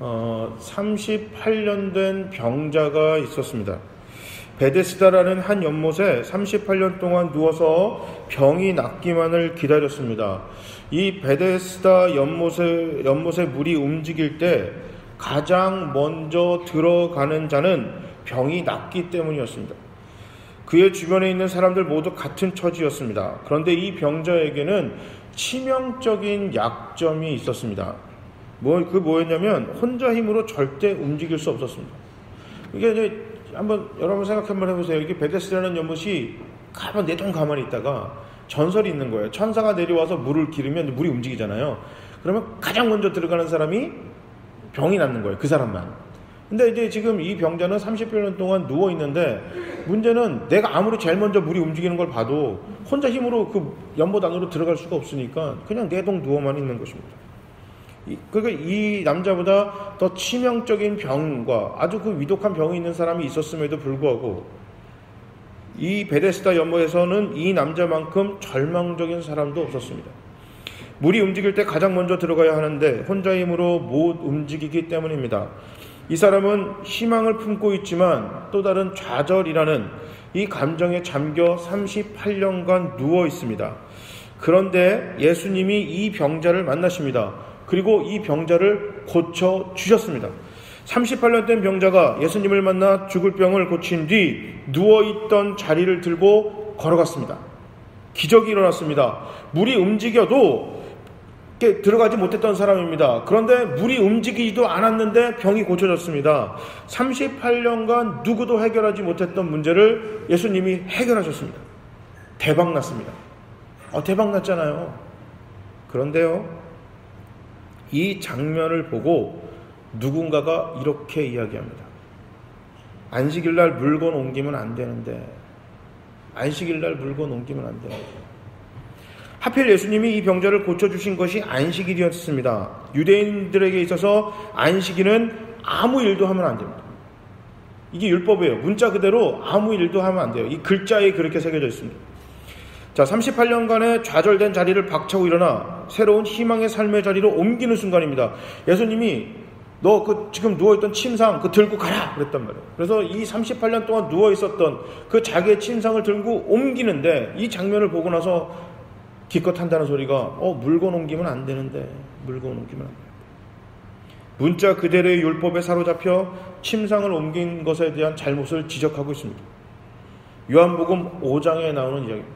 38년 된 병자가 있었습니다. 베데스다라는 한 연못에 38년 동안 누워서 병이 낫기만을 기다렸습니다. 이 베데스다 연못의 물이 움직일 때 가장 먼저 들어가는 자는 병이 낫기 때문이었습니다. 그의 주변에 있는 사람들 모두 같은 처지였습니다. 그런데 이 병자에게는 치명적인 약점이 있었습니다. 뭐였냐면 혼자 힘으로 절대 움직일 수 없었습니다. 이게 이제 한번 여러분 생각 한번 해보세요. 이게 베데스다라는 연못이 가만히 있다가 전설이 있는 거예요. 천사가 내려와서 물을 기르면 물이 움직이잖아요. 그러면 가장 먼저 들어가는 사람이 병이 낫는 거예요. 그 사람만. 근데 이제 지금 이 병자는 30여 동안 누워 있는데 문제는 내가 아무리 제일 먼저 물이 움직이는 걸 봐도 혼자 힘으로 그 연못 안으로 들어갈 수가 없으니까 그냥 내동 누워만 있는 것입니다. 그러니까 이 남자보다 더 치명적인 병과 아주 그 위독한 병이 있는 사람이 있었음에도 불구하고 이 베데스다 연못에서는 이 남자만큼 절망적인 사람도 없었습니다. 물이 움직일 때 가장 먼저 들어가야 하는데 혼자 힘으로 못 움직이기 때문입니다. 이 사람은 희망을 품고 있지만 또 다른 좌절이라는 이 감정에 잠겨 38년간 누워 있습니다. 그런데 예수님이 이 병자를 만나십니다. 그리고 이 병자를 고쳐주셨습니다. 38년 된 병자가 예수님을 만나 죽을 병을 고친 뒤 누워있던 자리를 들고 걸어갔습니다. 기적이 일어났습니다. 물이 움직여도 들어가지 못했던 사람입니다. 그런데 물이 움직이지도 않았는데 병이 고쳐졌습니다. 38년간 누구도 해결하지 못했던 문제를 예수님이 해결하셨습니다. 대박났습니다. 대박났잖아요. 그런데요, 이 장면을 보고 누군가가 이렇게 이야기합니다. 안식일날 물건 옮기면 안 되는데, 안식일날 물건 옮기면 안 되는데. 하필 예수님이 이 병자를 고쳐주신 것이 안식일이었습니다. 유대인들에게 있어서 안식일은 아무 일도 하면 안 됩니다. 이게 율법이에요. 문자 그대로 아무 일도 하면 안 돼요. 이 글자에 그렇게 새겨져 있습니다. 자, 38년간의 좌절된 자리를 박차고 일어나 새로운 희망의 삶의 자리로 옮기는 순간입니다. 예수님이 너 지금 누워있던 침상 들고 가라 그랬단 말이에요. 그래서 이 38년 동안 누워있었던 그 자기의 침상을 들고 옮기는데 이 장면을 보고 나서 기껏 한다는 소리가 물건 옮기면 안 되는데, 물건 옮기면 안 돼요. 문자 그대로의 율법에 사로잡혀 침상을 옮긴 것에 대한 잘못을 지적하고 있습니다. 요한복음 5장에 나오는 이야기입니다.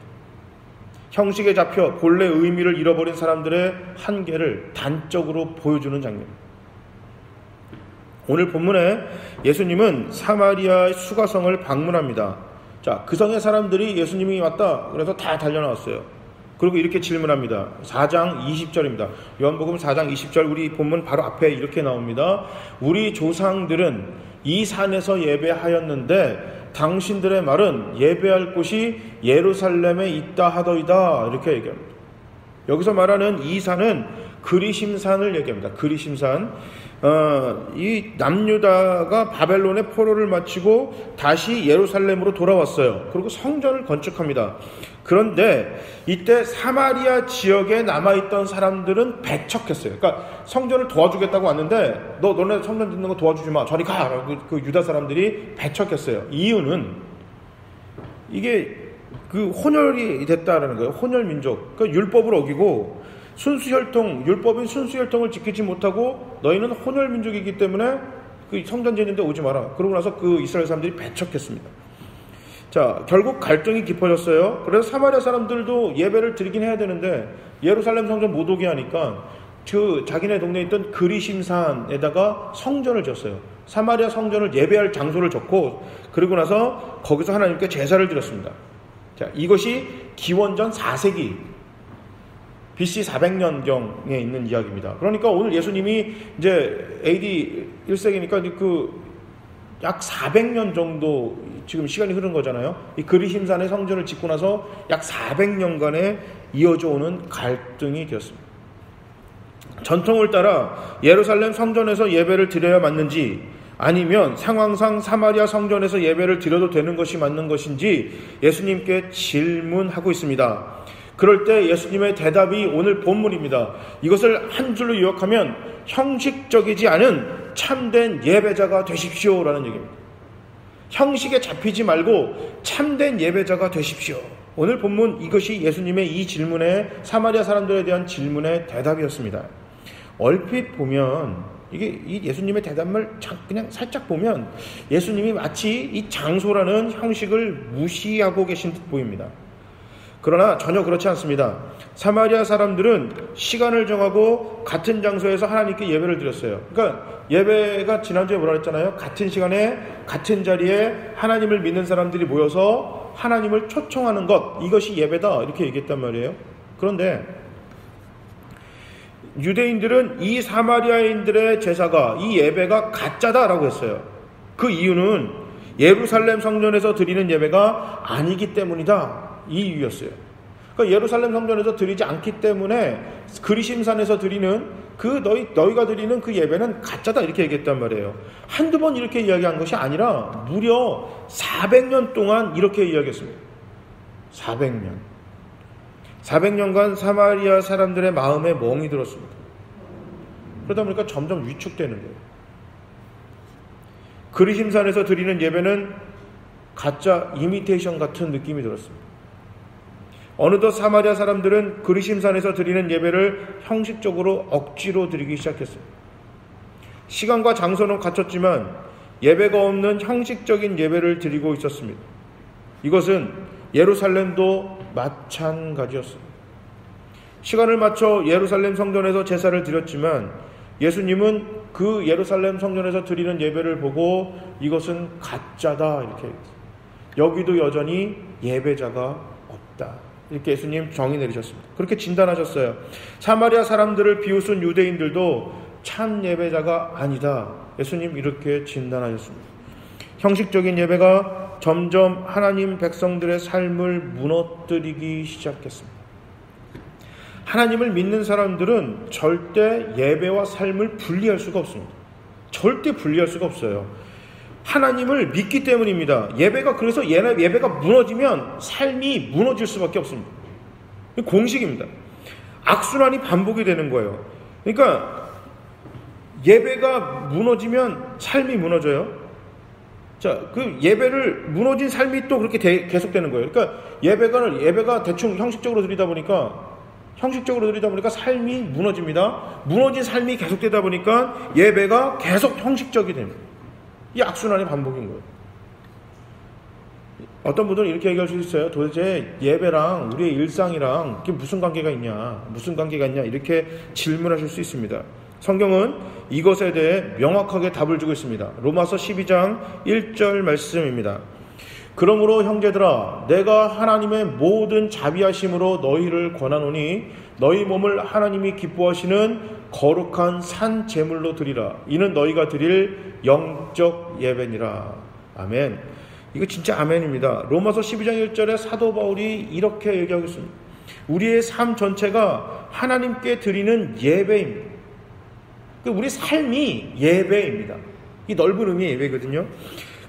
형식에 잡혀 본래 의미를 잃어버린 사람들의 한계를 단적으로 보여주는 장면입니다. 오늘 본문에 예수님은 사마리아의 수가성을 방문합니다. 자, 그 성의 사람들이 예수님이 왔다 그래서 다 달려나왔어요. 그리고 이렇게 질문합니다. 4장 20절입니다. 요한복음 4장 20절 우리 본문 바로 앞에 이렇게 나옵니다. 우리 조상들은 이 산에서 예배하였는데 당신들의 말은 예배할 곳이 예루살렘에 있다 하더이다. 이렇게 얘기합니다. 여기서 말하는 이 산은 그리심산을 얘기합니다. 그리심산. 이 남유다가 바벨론의 포로를 마치고 다시 예루살렘으로 돌아왔어요. 그리고 성전을 건축합니다. 그런데 이때 사마리아 지역에 남아있던 사람들은 배척했어요. 그러니까 성전을 도와주겠다고 왔는데 너네 성전 짓는 거 도와주지 마. 저리 가. 그 유다 사람들이 배척했어요. 이유는 이게 그 혼혈이 됐다라는 거예요. 혼혈 민족. 그러니까 율법을 어기고 율법인 순수혈통을 지키지 못하고 너희는 혼혈 민족이기 때문에 그 성전 짓는데 오지 마라. 그러고 나서 그 이스라엘 사람들이 배척했습니다. 자, 결국 갈등이 깊어졌어요. 그래서 사마리아 사람들도 예배를 드리긴 해야 되는데 예루살렘 성전 못 오게 하니까 자기네 동네에 있던 그리심산에다가 성전을 지었어요. 사마리아 성전을 예배할 장소를 줬고 그리고 나서 거기서 하나님께 제사를 드렸습니다. 자, 이것이 기원전 4세기 BC 400년경에 있는 이야기입니다. 그러니까 오늘 예수님이 이제 AD 1세기니까 약 400년 정도 지금 시간이 흐른 거잖아요. 이 그리심산의 성전을 짓고 나서 약 400년간에 이어져 오는 갈등이 되었습니다. 전통을 따라 예루살렘 성전에서 예배를 드려야 맞는지 아니면 상황상 사마리아 성전에서 예배를 드려도 되는 것이 맞는 것인지 예수님께 질문하고 있습니다. 그럴 때 예수님의 대답이 오늘 본문입니다. 이것을 한 줄로 요약하면 형식적이지 않은 참된 예배자가 되십시오라는 얘기입니다. 형식에 잡히지 말고 참된 예배자가 되십시오. 오늘 본문 이것이 예수님의 이 질문에, 사마리아 사람들에 대한 질문의 대답이었습니다. 얼핏 보면 이게 이 예수님의 대답을 그냥 살짝 보면 예수님이 마치 이 장소라는 형식을 무시하고 계신 듯 보입니다. 그러나 전혀 그렇지 않습니다. 사마리아 사람들은 시간을 정하고 같은 장소에서 하나님께 예배를 드렸어요. 그러니까 예배가 지난주에 뭐라 했잖아요. 같은 시간에 같은 자리에 하나님을 믿는 사람들이 모여서 하나님을 초청하는 것, 이것이 예배다, 이렇게 얘기했단 말이에요. 그런데 유대인들은 이 사마리아인들의 제사가, 이 예배가 가짜다라고 했어요. 그 이유는 예루살렘 성전에서 드리는 예배가 아니기 때문이다, 이 이유였어요. 그러니까 예루살렘 성전에서 드리지 않기 때문에 그리심산에서 드리는 너희가 드리는 그 예배는 가짜다, 이렇게 얘기했단 말이에요. 한두 번 이렇게 이야기한 것이 아니라 무려 400년 동안 이렇게 이야기했습니다. 400년간 사마리아 사람들의 마음에 멍이 들었습니다. 그러다 보니까 점점 위축되는 거예요. 그리심산에서 드리는 예배는 가짜 이미테이션 같은 느낌이 들었습니다. 어느덧 사마리아 사람들은 그리심산에서 드리는 예배를 형식적으로 억지로 드리기 시작했습니다. 시간과 장소는 갖췄지만 예배가 없는 형식적인 예배를 드리고 있었습니다. 이것은 예루살렘도 마찬가지였습니다. 시간을 맞춰 예루살렘 성전에서 제사를 드렸지만 예수님은 그 예루살렘 성전에서 드리는 예배를 보고 이것은 가짜다, 이렇게 얘기했어요. 여기도 여전히 예배자가 없다, 이렇게 예수님 정의 내리셨습니다. 그렇게 진단하셨어요. 사마리아 사람들을 비웃은 유대인들도 참 예배자가 아니다, 예수님 이렇게 진단하셨습니다. 형식적인 예배가 점점 하나님 백성들의 삶을 무너뜨리기 시작했습니다. 하나님을 믿는 사람들은 절대 예배와 삶을 분리할 수가 없습니다. 절대 분리할 수가 없어요. 하나님을 믿기 때문입니다. 그래서 예배가 무너지면 삶이 무너질 수밖에 없습니다. 공식입니다. 악순환이 반복이 되는 거예요. 그러니까 예배가 무너지면 삶이 무너져요. 자, 그 예배를 무너진 삶이 또 그렇게 계속되는 거예요. 그러니까 예배가 대충 형식적으로 드리다 보니까 삶이 무너집니다. 무너진 삶이 계속되다 보니까 예배가 계속 형식적이 됩니다. 이 악순환의 반복인 거예요. 어떤 분들은 이렇게 얘기할 수 있어요. 도대체 예배랑 우리의 일상이랑 이게 무슨 관계가 있냐, 이렇게 질문하실 수 있습니다. 성경은 이것에 대해 명확하게 답을 주고 있습니다. 로마서 12장 1절 말씀입니다. 그러므로 형제들아, 내가 하나님의 모든 자비하심으로 너희를 권하노니 너희 몸을 하나님이 기뻐하시는 거룩한 산 제물로 드리라. 이는 너희가 드릴 영적 예배니라. 아멘. 이거 진짜 아멘입니다. 로마서 12장 1절에 사도 바울이 이렇게 얘기하고 있습니다. 우리의 삶 전체가 하나님께 드리는 예배입니다. 우리 삶이 예배입니다. 이 넓은 의미의 예배거든요.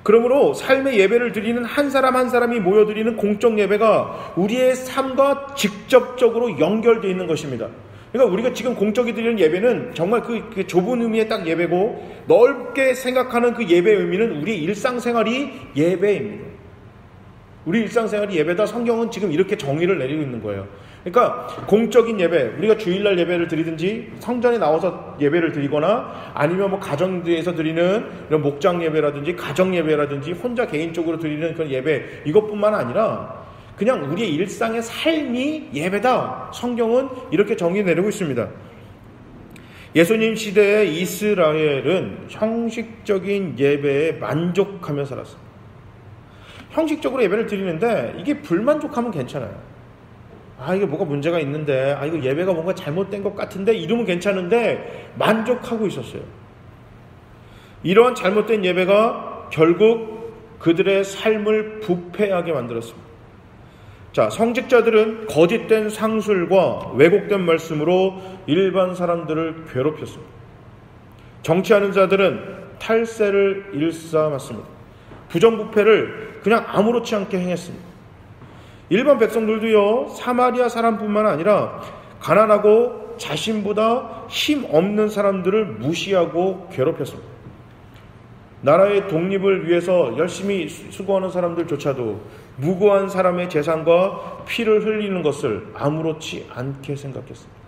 그러므로 삶의 예배를 드리는 한 사람 한 사람이 모여드리는 공적 예배가 우리의 삶과 직접적으로 연결되어 있는 것입니다. 그러니까 우리가 지금 공적이 드리는 예배는 정말 그 좁은 의미의 딱 예배고, 넓게 생각하는 그 예배의 의미는 우리 일상생활이 예배입니다. 우리 일상생활이 예배다. 성경은 지금 이렇게 정의를 내리고 있는 거예요. 그러니까 공적인 예배, 우리가 주일날 예배를 드리든지 성전에 나와서 예배를 드리거나 아니면 가정에서 드리는 이런 목장 예배라든지 가정 예배라든지 혼자 개인적으로 드리는 그런 예배, 이것뿐만 아니라 그냥 우리의 일상의 삶이 예배다. 성경은 이렇게 정의 내리고 있습니다. 예수님 시대의 이스라엘은 형식적인 예배에 만족하며 살았습니다. 형식적으로 예배를 드리는데 이게 불만족하면 괜찮아요. 이게 뭐가 문제가 있는데, 이거 예배가 뭔가 잘못된 것 같은데, 이러면 괜찮은데 만족하고 있었어요. 이러한 잘못된 예배가 결국 그들의 삶을 부패하게 만들었습니다. 자, 성직자들은 거짓된 상술과 왜곡된 말씀으로 일반 사람들을 괴롭혔습니다. 정치하는 자들은 탈세를 일삼았습니다. 부정부패를 그냥 아무렇지 않게 행했습니다. 일반 백성들도요, 사마리아 사람뿐만 아니라 가난하고 자신보다 힘 없는 사람들을 무시하고 괴롭혔습니다. 나라의 독립을 위해서 열심히 수고하는 사람들조차도 무고한 사람의 재산과 피를 흘리는 것을 아무렇지 않게 생각했습니다.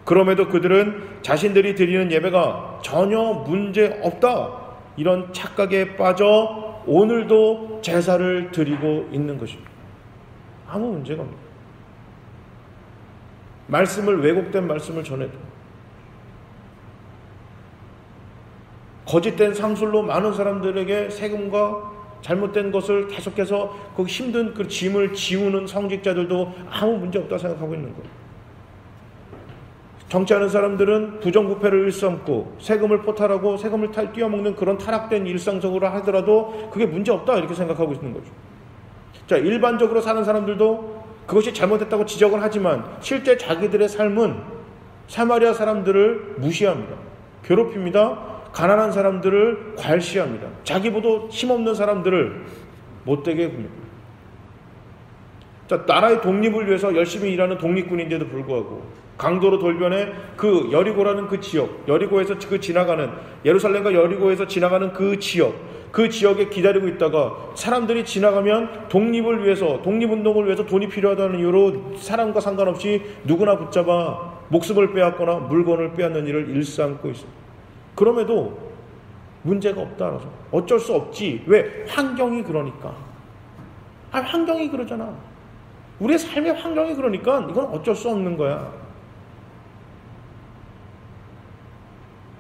그럼에도 그들은 자신들이 드리는 예배가 전혀 문제 없다, 이런 착각에 빠져 오늘도 제사를 드리고 있는 것입니다. 아무 문제가 없습니다. 말씀을, 왜곡된 말씀을 전해도, 거짓된 상술로 많은 사람들에게 세금과 잘못된 것을 계속해서 그 힘든 그 짐을 지우는 성직자들도 아무 문제 없다고 생각하고 있는 거예요. 정치하는 사람들은 부정부패를 일삼고 세금을 포탈하고 세금을 뛰어먹는 그런 타락된 일상적으로 하더라도 그게 문제 없다, 이렇게 생각하고 있는 거죠. 자, 일반적으로 사는 사람들도 그것이 잘못됐다고 지적을 하지만 실제 자기들의 삶은 사마리아 사람들을 무시합니다. 괴롭힙니다. 가난한 사람들을 괄시합니다. 자기보다 힘없는 사람들을 못되게 굽니다. 자, 나라의 독립을 위해서 열심히 일하는 독립군인데도 불구하고 강도로 돌변해 그 여리고라는 그 지역, 여리고에서 그 지나가는, 예루살렘과 여리고에서 지나가는 그 지역에 기다리고 있다가 사람들이 지나가면 독립을 위해서, 독립운동을 위해서 돈이 필요하다는 이유로 사람과 상관없이 누구나 붙잡아 목숨을 빼앗거나 물건을 빼앗는 일을 일삼고 있습니다. 그럼에도 문제가 없다라서 어쩔 수 없지. 왜? 환경이 그러니까. 환경이 그러잖아. 우리의 삶의 환경이 그러니까 이건 어쩔 수 없는 거야.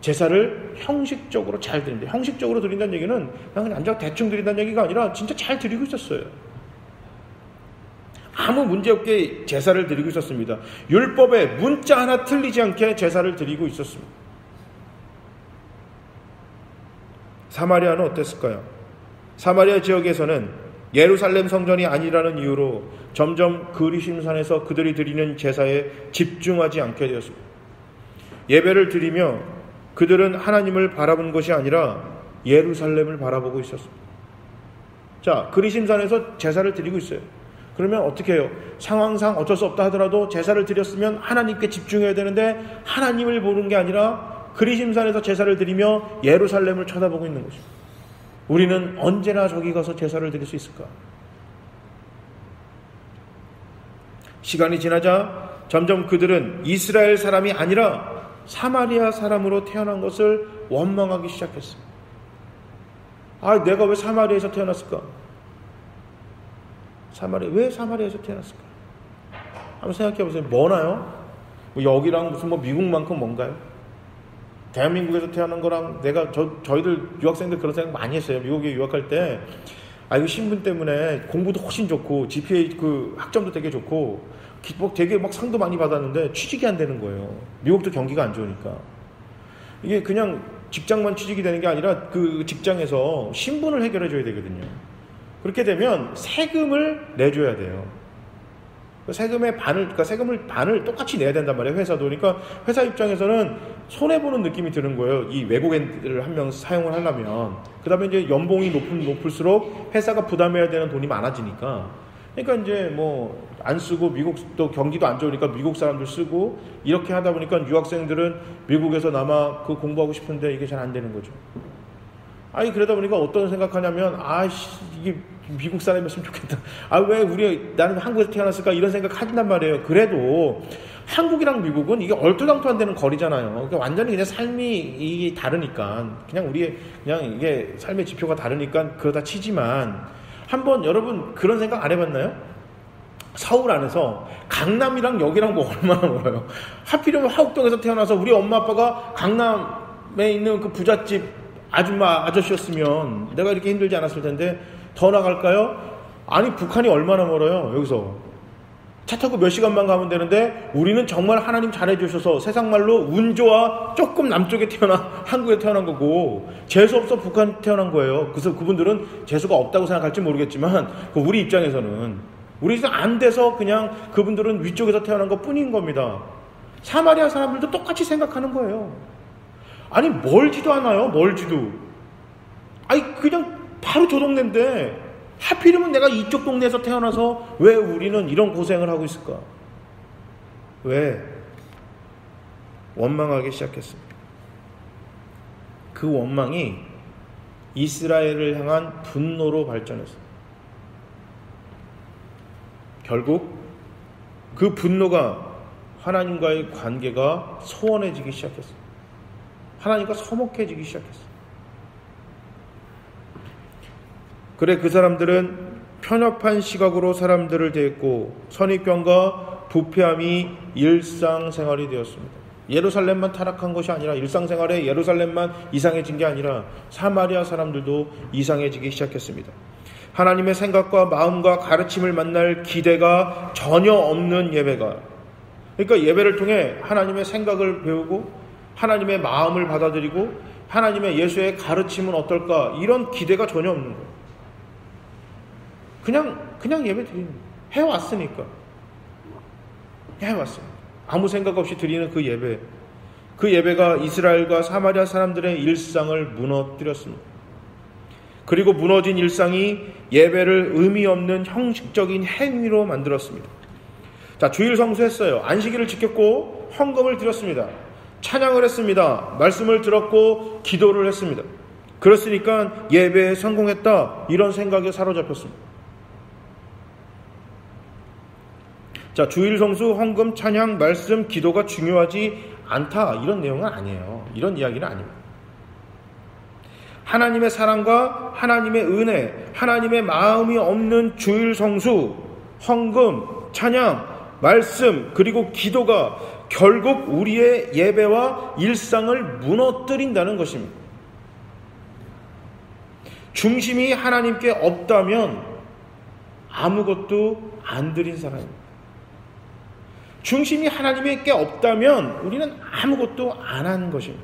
제사를 형식적으로 잘 드린다. 형식적으로 드린다는 얘기는 그냥 앉아 대충 드린다는 얘기가 아니라 진짜 잘 드리고 있었어요. 아무 문제없게 제사를 드리고 있었습니다. 율법에 문자 하나 틀리지 않게 제사를 드리고 있었습니다. 사마리아는 어땠을까요? 사마리아 지역에서는 예루살렘 성전이 아니라는 이유로 점점 그리심산에서 그들이 드리는 제사에 집중하지 않게 되었습니다. 예배를 드리며 그들은 하나님을 바라본 것이 아니라 예루살렘을 바라보고 있었습니다. 자, 그리심산에서 제사를 드리고 있어요. 그러면 어떻게 해요? 상황상 어쩔 수 없다 하더라도 제사를 드렸으면 하나님께 집중해야 되는데 하나님을 보는 게 아니라 그리심산에서 제사를 드리며 예루살렘을 쳐다보고 있는 것입니다. 우리는 언제나 저기 가서 제사를 드릴 수 있을까? 시간이 지나자 점점 그들은 이스라엘 사람이 아니라 사마리아 사람으로 태어난 것을 원망하기 시작했습니다. 내가 왜 사마리아에서 태어났을까? 왜 사마리아에서 태어났을까? 한번 생각해 보세요. 뭐나요? 여기랑 무슨 미국만큼 뭔가요? 대한민국에서 태어난 거랑 저희들 유학생들 그런 생각 많이 했어요. 미국에 유학할 때, 이거 신분 때문에 공부도 훨씬 좋고, GPA 학점도 되게 좋고, 되게 상도 많이 받았는데 취직이 안 되는 거예요. 미국도 경기가 안 좋으니까. 이게 그냥 직장만 취직이 되는 게 아니라 그 직장에서 신분을 해결해 줘야 되거든요. 그렇게 되면 세금을 내줘야 돼요. 세금의 세금을 반을 똑같이 내야 된단 말이에요, 회사도. 그러니까 회사 입장에서는 손해보는 느낌이 드는 거예요. 이 외국인들을 한 명 사용을 하려면. 그 다음에 이제 연봉이 높을수록 회사가 부담해야 되는 돈이 많아지니까. 그러니까 이제 안 쓰고 미국도 경기도 안 좋으니까 미국 사람들 쓰고 이렇게 하다 보니까 유학생들은 미국에서 남아 공부하고 싶은데 이게 잘 안 되는 거죠. 그러다 보니까 어떤 생각하냐면, 이게 미국 사람이었으면 좋겠다. 왜 나는 한국에서 태어났을까? 이런 생각 한단 말이에요. 그래도 한국이랑 미국은 이게 얼토당토 안 되는 거리잖아요. 그러니까 완전히 그냥 삶이 이게 다르니까. 그냥 이게 삶의 지표가 다르니까 그러다 치지만, 한번 여러분 그런 생각 안 해봤나요? 서울 안에서 강남이랑 여기랑 얼마나 멀어요? 하필이면 화곡동에서 태어나서 우리 엄마 아빠가 강남에 있는 그 부잣집 아저씨였으면 내가 이렇게 힘들지 않았을 텐데 더 나갈까요? 북한이 얼마나 멀어요? 여기서 차 타고 몇 시간만 가면 되는데 우리는 정말 하나님 잘해주셔서 세상 말로 운 좋아 조금 남쪽에 한국에 태어난 거고 재수 없어 북한 태어난 거예요. 그래서 그분들은 재수가 없다고 생각할지 모르겠지만 우리 입장에서는 안 돼서 그냥 그분들은 위쪽에서 태어난 것 뿐인 겁니다. 사마리아 사람들도 똑같이 생각하는 거예요. 멀지도 않아요. 그냥 바로 저 동네인데 하필이면 내가 이쪽 동네에서 태어나서 왜 우리는 이런 고생을 하고 있을까? 왜? 원망하기 시작했습니다. 그 원망이 이스라엘을 향한 분노로 발전했어요. 결국 그 분노가 하나님과의 관계가 소원해지기 시작했어요. 하나님과 서먹해지기 시작했어요. 그래 그 사람들은 편협한 시각으로 사람들을 대했고 선입견과 부패함이 일상생활이 되었습니다. 예루살렘만 타락한 것이 아니라 일상생활에 예루살렘만 이상해진 게 아니라 사마리아 사람들도 이상해지기 시작했습니다. 하나님의 생각과 마음과 가르침을 만날 기대가 전혀 없는 예배가, 그러니까 예배를 통해 하나님의 생각을 배우고 하나님의 마음을 받아들이고 하나님의 예수의 가르침은 어떨까, 이런 기대가 전혀 없는 거예요. 그냥 예배 드리는 거예요. 해왔으니까. 해왔어요. 아무 생각 없이 드리는 그 예배, 그 예배가 이스라엘과 사마리아 사람들의 일상을 무너뜨렸습니다. 그리고 무너진 일상이 예배를 의미 없는 형식적인 행위로 만들었습니다. 자, 주일 성수했어요. 안식일을 지켰고 헌금을 드렸습니다. 찬양을 했습니다. 말씀을 들었고 기도를 했습니다. 그랬으니까 예배에 성공했다, 이런 생각에 사로잡혔습니다. 자, 주일 성수, 헌금, 찬양, 말씀, 기도가 중요하지 않다, 이런 내용은 아니에요. 이런 이야기는 아닙니다. 하나님의 사랑과 하나님의 은혜, 하나님의 마음이 없는 주일 성수, 헌금, 찬양, 말씀, 그리고 기도가 결국 우리의 예배와 일상을 무너뜨린다는 것입니다. 중심이 하나님께 없다면 아무것도 안 드린 사람입니다. 중심이 하나님께 없다면 우리는 아무것도 안 한 것입니다.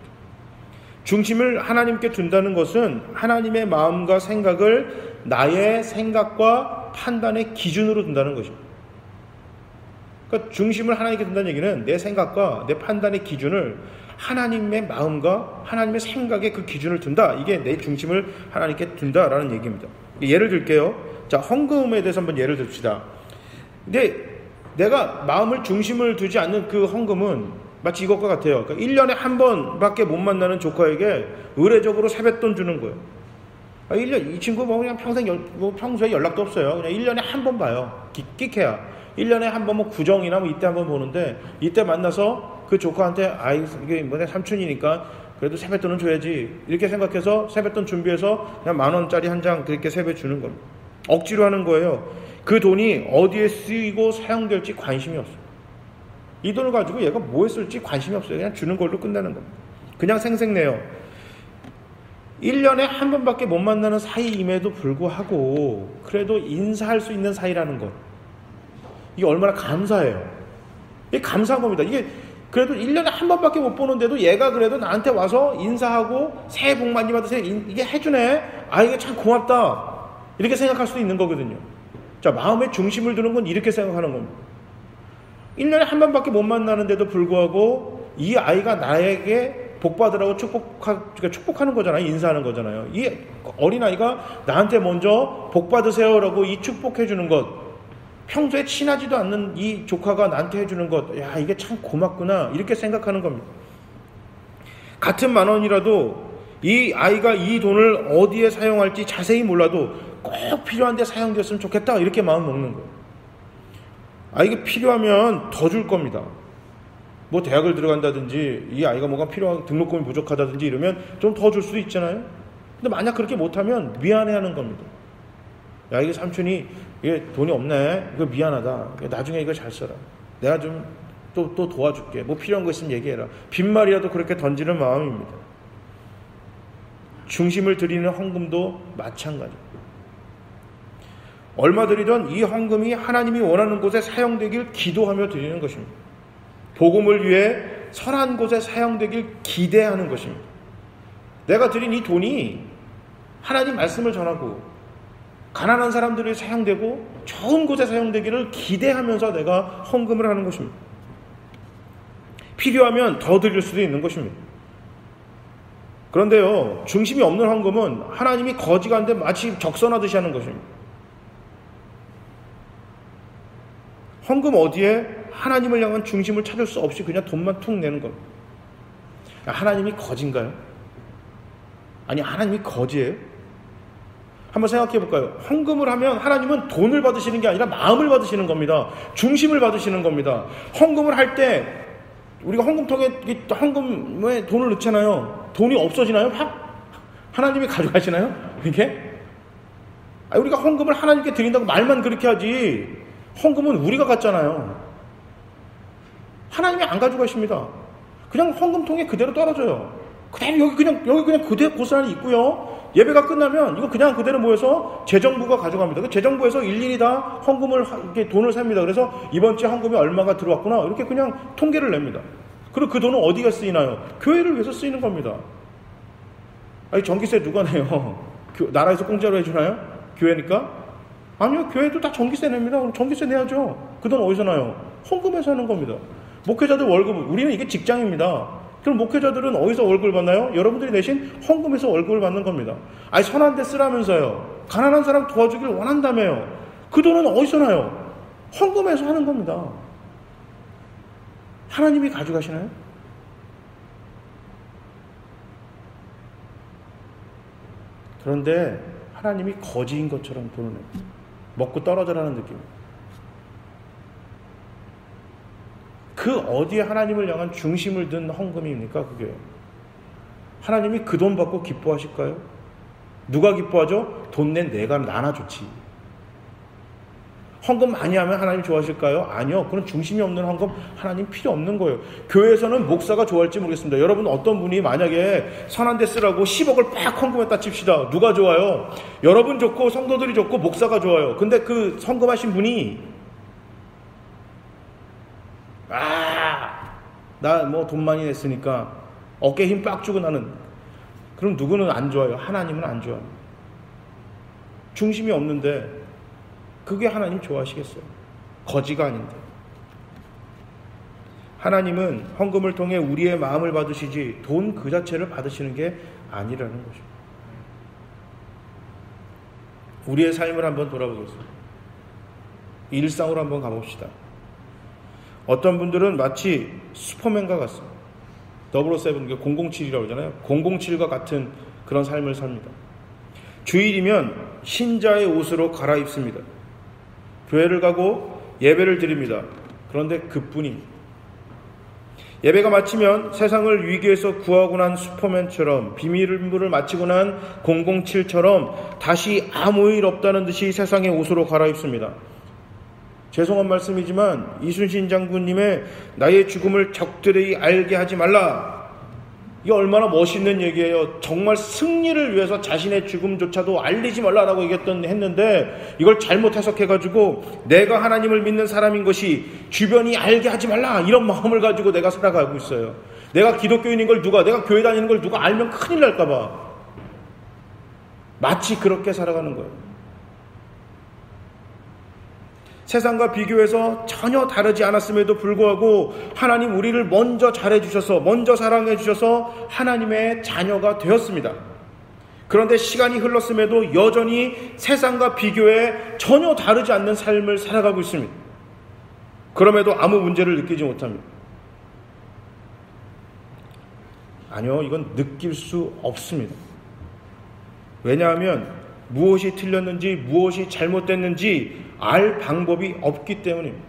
중심을 하나님께 둔다는 것은 하나님의 마음과 생각을 나의 생각과 판단의 기준으로 둔다는 것입니다. 그러니까 중심을 하나님께 둔다는 얘기는 내 생각과 내 판단의 기준을 하나님의 마음과 하나님의 생각의 그 기준을 둔다. 이게 내 중심을 하나님께 둔다라는 얘기입니다. 예를 들게요. 자, 헌금에 대해서 한번 예를 듭시다. 근데 내가 마음을 중심을 두지 않는 그 헌금은 마치 이것과 같아요. 그러니까 1년에 한 번밖에 못 만나는 조카에게 의례적으로 세뱃돈 주는 거예요. 1년, 이 친구 그냥 평소에 연락도 없어요. 그냥 1년에 한 번 봐요. 끽해야. 1년에 한 번 구정이나 이때 한 번 보는데, 이때 만나서 그 조카한테, 이게 내 삼촌이니까 그래도 세뱃돈은 줘야지, 이렇게 생각해서 세뱃돈 준비해서 그냥 10,000원짜리 한 장 그렇게 세배 주는 겁니다. 억지로 하는 거예요. 그 돈이 어디에 쓰이고 사용될지 관심이 없어요. 이 돈을 가지고 얘가 뭐에 쓸지 관심이 없어요. 그냥 주는 걸로 끝나는 겁니다. 그냥 생색내요. 1년에 한 번밖에 못 만나는 사이임에도 불구하고 그래도 인사할 수 있는 사이라는 것, 이게 얼마나 감사해요. 이게 감사한 겁니다. 이게 그래도 1년에 한 번밖에 못 보는데도 얘가 그래도 나한테 와서 인사하고 새해 복 많이 받으세요, 이게 해주네, 이게 참 고맙다, 이렇게 생각할 수도 있는 거거든요. 자, 마음의 중심을 두는 건 이렇게 생각하는 겁니다. 1년에 한 번밖에 못 만나는데도 불구하고 이 아이가 나에게 복 받으라고 축복하는 거잖아요. 인사하는 거잖아요. 이 어린아이가 나한테 먼저 복 받으세요라고 이 축복해 주는 것, 평소에 친하지도 않는 이 조카가 나한테 해주는 것, 야, 이게 참 고맙구나, 이렇게 생각하는 겁니다. 같은 10,000원이라도 이 아이가 이 돈을 어디에 사용할지 자세히 몰라도 꼭 필요한데 사용되었으면 좋겠다, 이렇게 마음 먹는 거예요. 이게 필요하면 더 줄 겁니다. 뭐 대학을 들어간다든지 이 아이가 뭐가 필요한 등록금이 부족하다든지 이러면 좀 더 줄 수도 있잖아요. 근데 만약 그렇게 못하면 미안해하는 겁니다. 야, 이게 삼촌이 이게 돈이 없네, 이거 미안하다, 나중에 이거 잘 써라, 내가 좀 또 도와줄게, 뭐 필요한 거 있으면 얘기해라, 빈말이라도 그렇게 던지는 마음입니다. 중심을 드리는 헌금도 마찬가지입니다. 얼마 드리던 이 헌금이 하나님이 원하는 곳에 사용되길 기도하며 드리는 것입니다. 복음을 위해 선한 곳에 사용되길 기대하는 것입니다. 내가 드린 이 돈이 하나님 말씀을 전하고 가난한 사람들이 사용되고 좋은 곳에 사용되기를 기대하면서 내가 헌금을 하는 것입니다. 필요하면 더 드릴 수도 있는 것입니다. 그런데요, 중심이 없는 헌금은 하나님이 거지간데 마치 적선하듯이 하는 것입니다. 헌금 어디에 하나님을 향한 중심을 찾을 수 없이 그냥 돈만 툭 내는 겁니다. 하나님이 거진가요? 아니, 하나님이 거지예요? 한번 생각해 볼까요? 헌금을 하면 하나님은 돈을 받으시는 게 아니라 마음을 받으시는 겁니다. 중심을 받으시는 겁니다. 헌금을 할 때 우리가 헌금통에 헌금에 돈을 넣잖아요. 돈이 없어지나요? 하나님이 가져가시나요? 이렇게? 우리가 헌금을 하나님께 드린다고 말만 그렇게 하지, 헌금은 우리가 갖잖아요. 하나님이 안 가져가십니다. 그냥 헌금통에 그대로 떨어져요. 그대로 여기 그냥 그대로 고스란히 있고요. 예배가 끝나면 이거 그냥 그대로 모여서 재정부가 가져갑니다. 그 재정부에서 일일이 다 헌금을 이렇게 돈을 셉니다. 그래서 이번 주에 헌금이 얼마가 들어왔구나 이렇게 그냥 통계를 냅니다. 그리고 그 돈은 어디가 쓰이나요? 교회를 위해서 쓰이는 겁니다. 아니, 전기세 누가 내요? 나라에서 공짜로 해주나요? 교회니까? 아니요, 교회도 다 전기세 냅니다. 그럼 전기세 내야죠. 그 돈 어디서 나요? 헌금에서 하는 겁니다. 목회자들 월급, 우리는 이게 직장입니다. 그럼 목회자들은 어디서 월급을 받나요? 여러분들이 내신 헌금에서 월급을 받는 겁니다. 아니, 선한 데 쓰라면서요. 가난한 사람 도와주길 원한다며요. 그 돈은 어디서 나요? 헌금에서 하는 겁니다. 하나님이 가져가시나요? 그런데 하나님이 거지인 것처럼 돈을 냅니다. 먹고 떨어져라는 느낌. 그 어디에 하나님을 향한 중심을 둔 헌금입니까? 그게 하나님이 그 돈 받고 기뻐하실까요? 누가 기뻐하죠? 돈 낸 내가 나나 좋지. 헌금 많이 하면 하나님 좋아하실까요? 아니요. 그런 중심이 없는 헌금 하나님 필요 없는 거예요. 교회에서는 목사가 좋아할지 모르겠습니다. 여러분, 어떤 분이 만약에 선한 데 쓰라고 10억을 팍 헌금했다 칩시다. 누가 좋아요? 여러분 좋고 성도들이 좋고 목사가 좋아요. 근데 그 헌금하신 분이 나 뭐 돈 많이 냈으니까 어깨에 힘 빡 주고 나는, 그럼 누구는 안 좋아요? 하나님은 안 좋아요. 중심이 없는데 그게 하나님 좋아하시겠어요? 거지가 아닌데. 하나님은 헌금을 통해 우리의 마음을 받으시지 돈 그 자체를 받으시는 게 아니라는 것입니다. 우리의 삶을 한번 돌아보겠습니다. 일상으로 한번 가봅시다. 어떤 분들은 마치 슈퍼맨과 같습니다. 007, 007이라고 그러잖아요. 007과 같은 그런 삶을 삽니다. 주일이면 신자의 옷으로 갈아입습니다. 교회를 가고 예배를 드립니다. 그런데 그뿐입니다. 예배가 마치면 세상을 위기에서 구하고 난 슈퍼맨처럼, 비밀을 마치고 난 007처럼 다시 아무 일 없다는 듯이 세상의 옷으로 갈아입습니다. 죄송한 말씀이지만 이순신 장군님의 나의 죽음을 적들이 알게 하지 말라, 이게 얼마나 멋있는 얘기예요. 정말 승리를 위해서 자신의 죽음조차도 알리지 말라라고 했는데 이걸 잘못 해석해가지고 내가 하나님을 믿는 사람인 것이 주변이 알게 하지 말라, 이런 마음을 가지고 내가 살아가고 있어요. 내가 기독교인인 걸 내가 교회 다니는 걸 누가 알면 큰일 날까봐 마치 그렇게 살아가는 거예요. 세상과 비교해서 전혀 다르지 않았음에도 불구하고 하나님 우리를 먼저 잘해주셔서, 먼저 사랑해주셔서 하나님의 자녀가 되었습니다. 그런데 시간이 흘렀음에도 여전히 세상과 비교해 전혀 다르지 않는 삶을 살아가고 있습니다. 그럼에도 아무 문제를 느끼지 못합니다. 아니요, 이건 느낄 수 없습니다. 왜냐하면 무엇이 틀렸는지 무엇이 잘못됐는지 알 방법이 없기 때문입니다.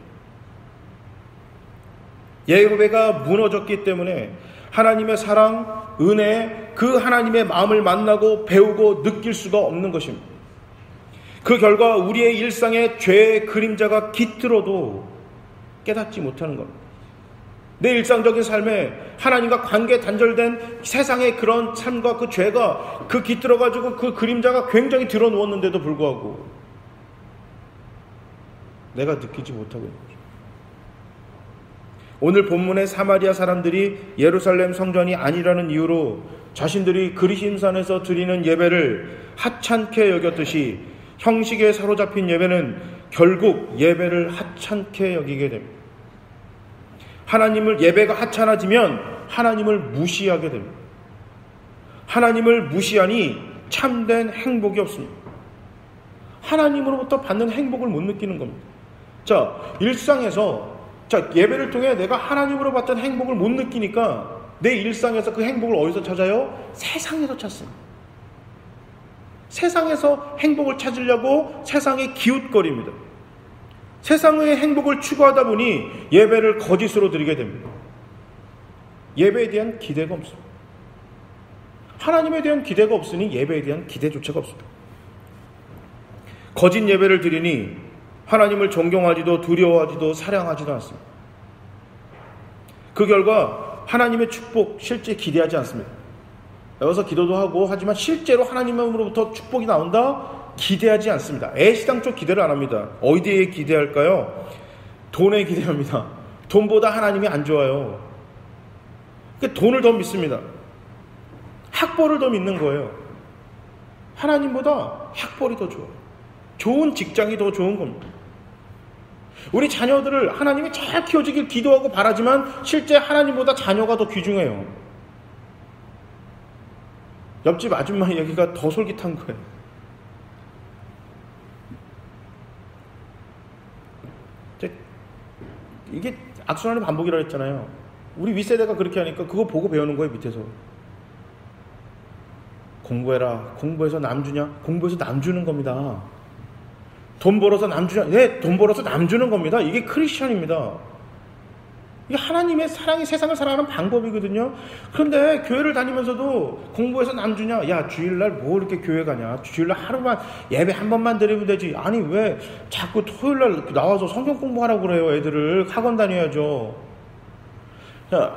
예배가 무너졌기 때문에 하나님의 사랑, 은혜, 그 하나님의 마음을 만나고 배우고 느낄 수가 없는 것입니다. 그 결과 우리의 일상에 죄의 그림자가 깃들어도 깨닫지 못하는 겁니다. 내 일상적인 삶에 하나님과 관계 단절된 세상의 그런 삶과 그 죄가 그 깃들어가지고 그 그림자가 굉장히 드러누웠는데도 불구하고 내가 느끼지 못하고 있는 거죠. 오늘 본문의 사마리아 사람들이 예루살렘 성전이 아니라는 이유로 자신들이 그리심산에서 드리는 예배를 하찮게 여겼듯이 형식에 사로잡힌 예배는 결국 예배를 하찮게 여기게 됩니다. 하나님을, 예배가 하찮아지면 하나님을 무시하게 됩니다. 하나님을 무시하니 참된 행복이 없습니다. 하나님으로부터 받는 행복을 못 느끼는 겁니다. 자, 일상에서, 예배를 통해 내가 하나님으로 받던 행복을 못 느끼니까 내 일상에서 그 행복을 어디서 찾아요? 세상에서 찾습니다. 세상에서 행복을 찾으려고 세상에 기웃거립니다. 세상의 행복을 추구하다 보니 예배를 거짓으로 드리게 됩니다. 예배에 대한 기대가 없습니다. 하나님에 대한 기대가 없으니 예배에 대한 기대조차가 없습니다. 거짓 예배를 드리니 하나님을 존경하지도 두려워하지도 사랑하지도 않습니다. 그 결과 하나님의 축복 실제 기대하지 않습니다. 여기서 기도도 하고 하지만 실제로 하나님으로부터 축복이 나온다? 기대하지 않습니다. 애시당초 기대를 안 합니다. 어디에 기대할까요? 돈에 기대합니다. 돈보다 하나님이 안 좋아요. 그러니까 돈을 더 믿습니다. 학벌을 더 믿는 거예요. 하나님보다 학벌이 더 좋아요. 좋은 직장이 더 좋은 겁니다. 우리 자녀들을 하나님이 잘 키워주길 기도하고 바라지만 실제 하나님보다 자녀가 더 귀중해요. 옆집 아줌마 얘기가 더 솔깃한 거예요. 이게 악순환의 반복이라고 했잖아요. 우리 윗세대가 그렇게 하니까 그거 보고 배우는 거예요. 밑에서 공부해라. 공부해서 남 주냐? 공부해서 남 주는 겁니다. 돈 벌어서 남 주냐? 네, 돈 벌어서 남 주는 겁니다. 이게 크리스천입니다. 이게 하나님의 사랑이 세상을 살아가는 방법이거든요. 그런데 교회를 다니면서도 공부해서 남 주냐? 야, 주일날 뭐 이렇게 교회 가냐? 주일날 하루만 예배 한 번만 드리면 되지. 아니 왜 자꾸 토요일날 나와서 성경 공부하라고 그래요? 애들을 학원 다녀야죠.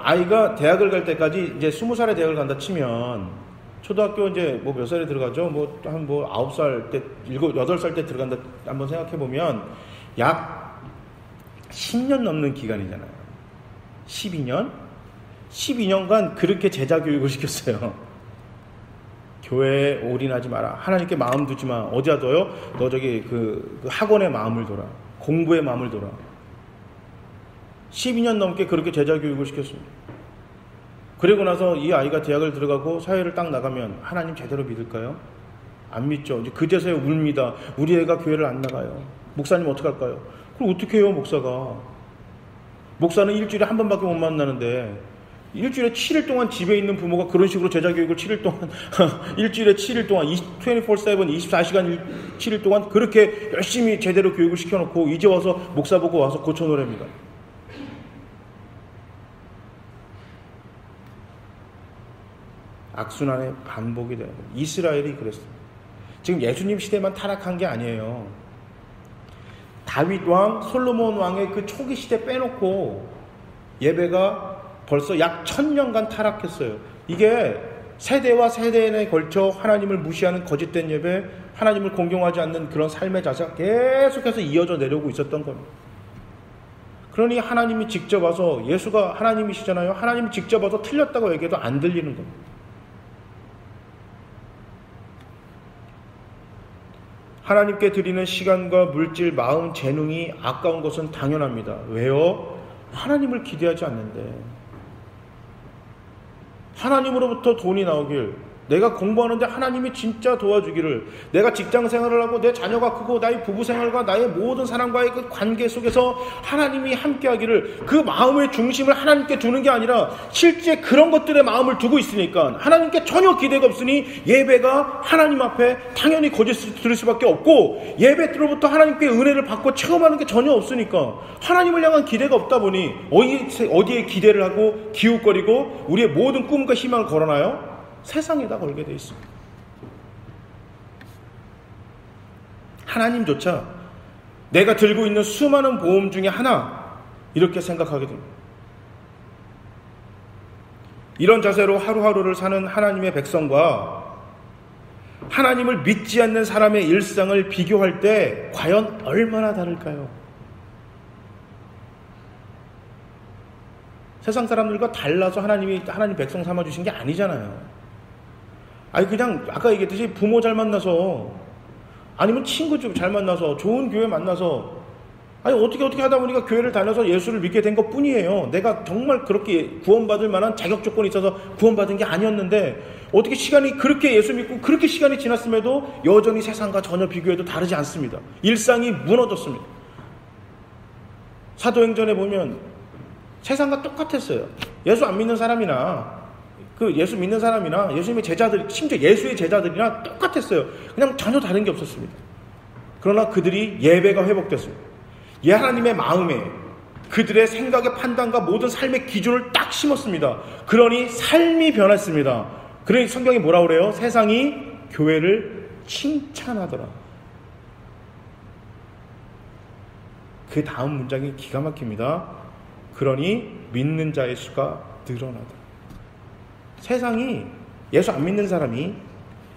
아이가 대학을 갈 때까지 이제 20살에 대학을 간다 치면 초등학교 이제 뭐 몇 살에 들어가죠? 한 9살 때, 8살 때 들어간다 한번 생각해 보면 약 10년 넘는 기간이잖아요. 12년간 그렇게 제자 교육을 시켰어요. 교회에 올인하지 마라. 하나님께 마음 두지 마. 어디다 둬요? 너 저기 그 학원에 마음을 둬라. 공부에 마음을 둬라. 12년 넘게 그렇게 제자 교육을 시켰습니다. 그리고 나서 이 아이가 대학을 들어가고 사회를 딱 나가면 하나님 제대로 믿을까요? 안 믿죠. 이제 그제서야 웁니다. 우리 애가 교회를 안 나가요. 목사님 어떡할까요? 그럼 어떻게 해요, 목사가? 목사는 일주일에 한 번밖에 못 만나는데 일주일에 7일 동안 집에 있는 부모가 그런 식으로 제자교육을 7일 동안 일주일에 7일 동안 24/7 24시간 7일 동안 그렇게 열심히 제대로 교육을 시켜놓고 이제 와서 목사 보고 와서 고쳐놓으랍니다. 악순환의 반복이 되는 거예요. 이스라엘이 그랬어요. 지금 예수님 시대만 타락한 게 아니에요. 다윗 왕, 솔로몬 왕의 그 초기 시대 빼놓고 예배가 벌써 약 1000년간 타락했어요. 이게 세대와 세대에 걸쳐 하나님을 무시하는 거짓된 예배, 하나님을 공경하지 않는 그런 삶의 자세가 계속해서 이어져 내려오고 있었던 겁니다. 그러니 하나님이 직접 와서, 예수가 하나님이시잖아요. 하나님이 직접 와서 틀렸다고 얘기해도 안 들리는 겁니다. 하나님께 드리는 시간과 물질, 마음, 재능이 아까운 것은 당연합니다. 왜요? 하나님을 기대하지 않는데. 하나님으로부터 돈이 나오길, 내가 공부하는데 하나님이 진짜 도와주기를, 내가 직장 생활을 하고 내 자녀가 크고 나의 부부 생활과 나의 모든 사람과의 그 관계 속에서 하나님이 함께 하기를, 그 마음의 중심을 하나님께 두는 게 아니라 실제 그런 것들에 마음을 두고 있으니까 하나님께 전혀 기대가 없으니 예배가 하나님 앞에 당연히 거짓을 들을 수밖에 없고, 예배로부터 하나님께 은혜를 받고 체험하는 게 전혀 없으니까 하나님을 향한 기대가 없다 보니 어디에 기대를 하고 기웃거리고 우리의 모든 꿈과 희망을 걸어놔요? 세상에다 걸게 돼 있습니다. 하나님조차 내가 들고 있는 수많은 보험 중에 하나, 이렇게 생각하게 됩니다. 이런 자세로 하루하루를 사는 하나님의 백성과 하나님을 믿지 않는 사람의 일상을 비교할 때 과연 얼마나 다를까요? 세상 사람들과 달라서 하나님 백성 삼아주신 게 아니잖아요. 아니 그냥 아까 얘기했듯이 부모 잘 만나서, 아니면 친구 좀 잘 만나서, 좋은 교회 만나서, 아니 어떻게 하다 보니까 교회를 다녀서 예수를 믿게 된 것 뿐이에요. 내가 정말 그렇게 구원받을 만한 자격 조건이 있어서 구원받은 게 아니었는데 어떻게 시간이 그렇게 예수 믿고 그렇게 시간이 지났음에도 여전히 세상과 전혀 비교해도 다르지 않습니다. 일상이 무너졌습니다. 사도행전에 보면 세상과 똑같았어요. 예수 안 믿는 사람이나 그 예수 믿는 사람이나 예수님의 제자들, 심지어 예수의 제자들이나 똑같았어요. 그냥 전혀 다른 게 없었습니다. 그러나 그들이 예배가 회복됐습니다. 하나님의 마음에 그들의 생각의 판단과 모든 삶의 기준을 딱 심었습니다. 그러니 삶이 변했습니다. 그러니 성경이 뭐라고 그래요? 세상이 교회를 칭찬하더라. 그 다음 문장이 기가 막힙니다. 그러니 믿는 자의 수가 늘어나더라. 세상이 예수 안 믿는 사람이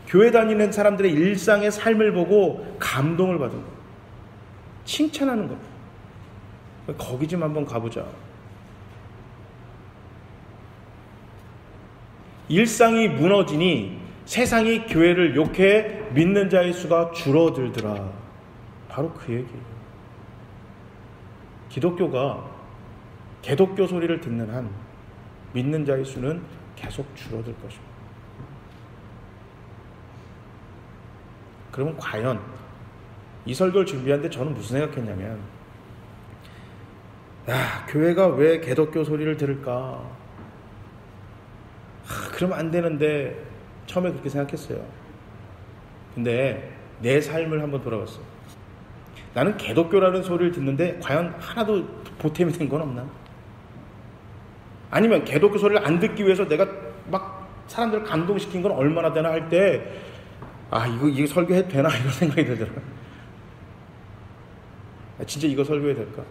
교회 다니는 사람들의 일상의 삶을 보고 감동을 받은 거예요. 칭찬하는 거예요. 거기 좀 한번 가보자. 일상이 무너지니 세상이 교회를 욕해 믿는 자의 수가 줄어들더라. 바로 그 얘기예요. 기독교가 개독교 소리를 듣는 한 믿는 자의 수는 계속 줄어들 것입니다. 그러면 과연 이 설교를 준비하는데 저는 무슨 생각했냐면, 교회가 왜 개독교 소리를 들을까? 그러면 안 되는데 처음에 그렇게 생각했어요. 근데 내 삶을 한번 돌아봤어요. 나는 개독교라는 소리를 듣는데 과연 하나도 보탬이 된 건 없나? 아니면 개독교 소리를 안 듣기 위해서 내가 막 사람들을 감동시킨 건 얼마나 되나 할 때 이거 설교해도 되나 이런 생각이 들더라고요. 진짜 이거 설교해야 될까?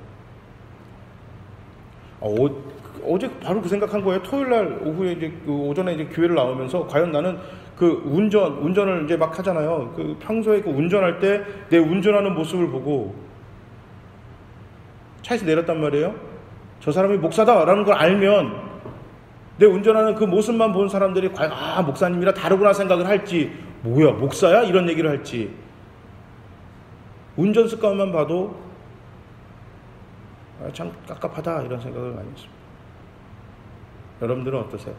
어제 바로 그 생각한 거예요. 토요일 날 오후에 이제 오전에 이제 교회를 나오면서 과연 나는 그 운전을 이제 막 하잖아요. 그 평소에 그 운전할 때 내 운전하는 모습을 보고 차에서 내렸단 말이에요. 저 사람이 목사다라는 걸 알면 내 운전하는 그 모습만 본 사람들이 과연 목사님이라 다르구나 생각을 할지, 뭐야 목사야? 이런 얘기를 할지, 운전 습관만 봐도 참 깝깝하다 이런 생각을 많이 했습니다. 여러분들은 어떠세요?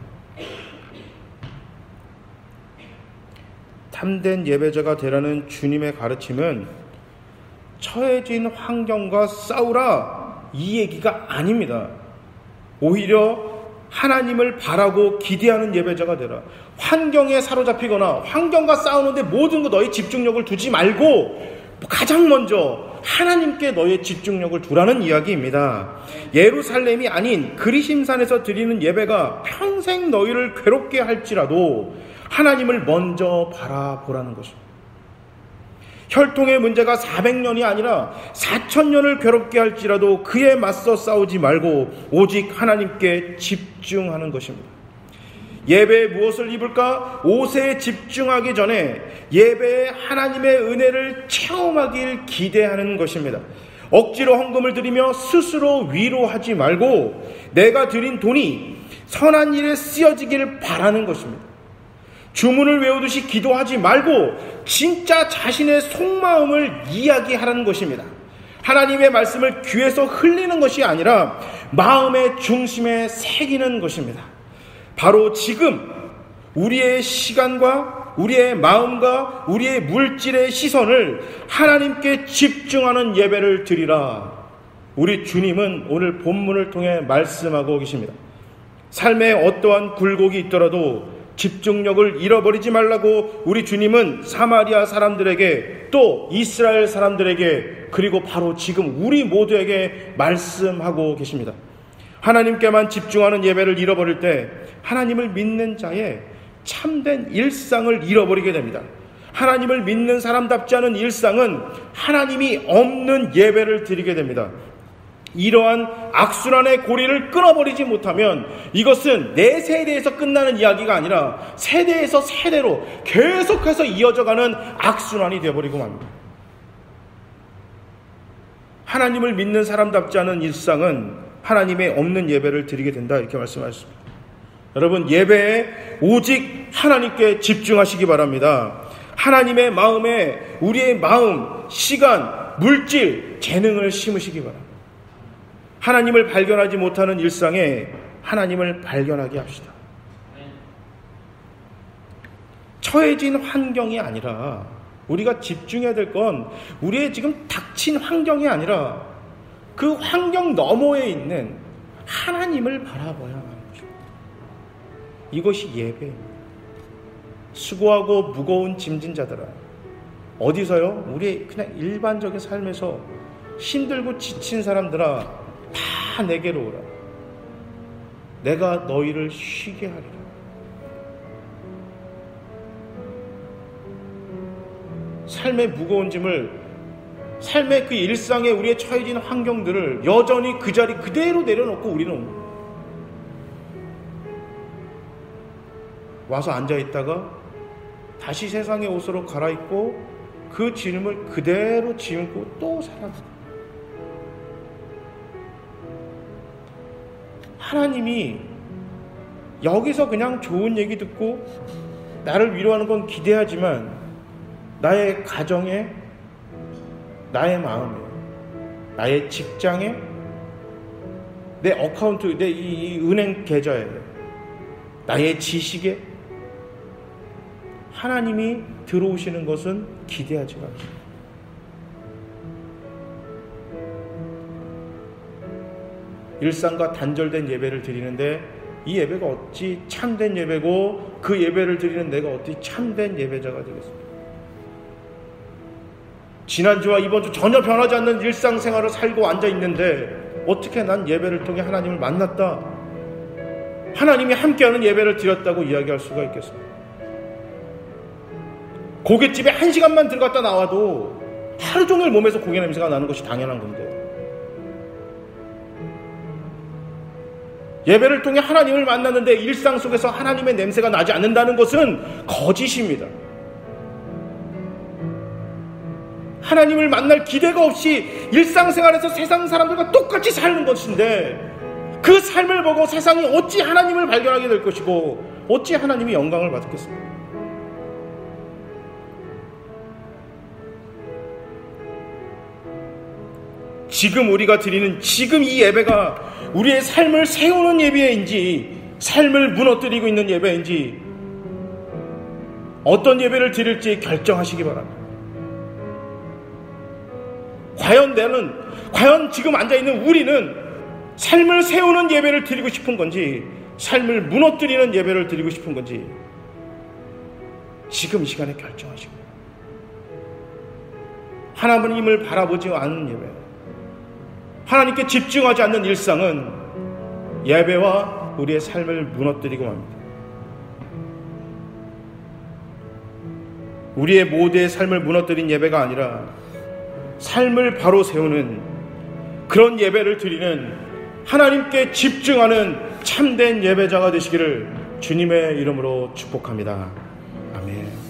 참된 예배자가 되라는 주님의 가르침은 처해진 환경과 싸우라 이 얘기가 아닙니다. 오히려 하나님을 바라고 기대하는 예배자가 되라. 환경에 사로잡히거나 환경과 싸우는데 모든 거 너의 집중력을 두지 말고 가장 먼저 하나님께 너의 집중력을 두라는 이야기입니다. 예루살렘이 아닌 그리심산에서 드리는 예배가 평생 너희를 괴롭게 할지라도 하나님을 먼저 바라보라는 것입니다. 혈통의 문제가 400년이 아니라 4000년을 괴롭게 할지라도 그에 맞서 싸우지 말고 오직 하나님께 집중하는 것입니다. 예배에 무엇을 입을까? 옷에 집중하기 전에 예배에 하나님의 은혜를 체험하길 기대하는 것입니다. 억지로 헌금을 드리며 스스로 위로하지 말고 내가 드린 돈이 선한 일에 쓰여지기를 바라는 것입니다. 주문을 외우듯이 기도하지 말고 진짜 자신의 속마음을 이야기하라는 것입니다. 하나님의 말씀을 귀에서 흘리는 것이 아니라 마음의 중심에 새기는 것입니다. 바로 지금 우리의 시간과 우리의 마음과 우리의 물질의 시선을 하나님께 집중하는 예배를 드리라. 우리 주님은 오늘 본문을 통해 말씀하고 계십니다. 삶에 어떠한 굴곡이 있더라도 집중력을 잃어버리지 말라고 우리 주님은 사마리아 사람들에게 또 이스라엘 사람들에게 그리고 바로 지금 우리 모두에게 말씀하고 계십니다. 하나님께만 집중하는 예배를 잃어버릴 때 하나님을 믿는 자의 참된 일상을 잃어버리게 됩니다. 하나님을 믿는 사람답지 않은 일상은 하나님이 없는 예배를 드리게 됩니다. 이러한 악순환의 고리를 끊어버리지 못하면 이것은 내 세대에서 끝나는 이야기가 아니라 세대에서 세대로 계속해서 이어져가는 악순환이 되어버리고 맙니다. 하나님을 믿는 사람답지 않은 일상은 하나님의 없는 예배를 드리게 된다 이렇게 말씀하셨습니다. 여러분, 예배에 오직 하나님께 집중하시기 바랍니다. 하나님의 마음에 우리의 마음, 시간, 물질, 재능을 심으시기 바랍니다. 하나님을 발견하지 못하는 일상에 하나님을 발견하게 합시다. 처해진 환경이 아니라 우리가 집중해야 될 건 우리의 지금 닥친 환경이 아니라 그 환경 너머에 있는 하나님을 바라봐야 합니다. 이것이 예배입니다. 수고하고 무거운 짐진 자들아, 어디서요? 우리의 그냥 일반적인 삶에서 힘들고 지친 사람들아, 다 내게로 오라. 내가 너희를 쉬게 하리라. 삶의 무거운 짐을, 삶의 그 일상에 우리의 처해진 환경들을 여전히 그 자리 그대로 내려놓고 우리는 와서 앉아있다가 다시 세상의 옷으로 갈아입고 그 짐을 그대로 지우고 또 살아갑니다. 하나님이 여기서 그냥 좋은 얘기 듣고 나를 위로하는 건 기대하지만 나의 가정에, 나의 마음에, 나의 직장에, 내 어카운트, 내 이 은행 계좌에, 나의 지식에 하나님이 들어오시는 것은 기대하지 않습니다. 일상과 단절된 예배를 드리는데 이 예배가 어찌 참된 예배고 그 예배를 드리는 내가 어찌 참된 예배자가 되겠습니까? 지난주와 이번주 전혀 변하지 않는 일상생활을 살고 앉아있는데 어떻게 난 예배를 통해 하나님을 만났다, 하나님이 함께하는 예배를 드렸다고 이야기할 수가 있겠습니까? 고깃집에 1시간만 들어갔다 나와도 하루 종일 몸에서 고기 냄새가 나는 것이 당연한 건데, 예배를 통해 하나님을 만났는데 일상 속에서 하나님의 냄새가 나지 않는다는 것은 거짓입니다. 하나님을 만날 기대가 없이 일상생활에서 세상 사람들과 똑같이 사는 것인데 그 삶을 보고 세상이 어찌 하나님을 발견하게 될 것이고 어찌 하나님이 영광을 받겠습니까? 지금 우리가 드리는 지금 이 예배가 우리의 삶을 세우는 예배인지 삶을 무너뜨리고 있는 예배인지 어떤 예배를 드릴지 결정하시기 바랍니다. 과연 지금 앉아있는 우리는 삶을 세우는 예배를 드리고 싶은 건지 삶을 무너뜨리는 예배를 드리고 싶은 건지 지금 이 시간에 결정하시고, 하나님을 바라보지 않는 예배, 하나님께 집중하지 않는 일상은 예배와 우리의 삶을 무너뜨리고 맙니다. 우리의 모두의 삶을 무너뜨린 예배가 아니라 삶을 바로 세우는 그런 예배를 드리는 하나님께 집중하는 참된 예배자가 되시기를 주님의 이름으로 축복합니다. 아멘.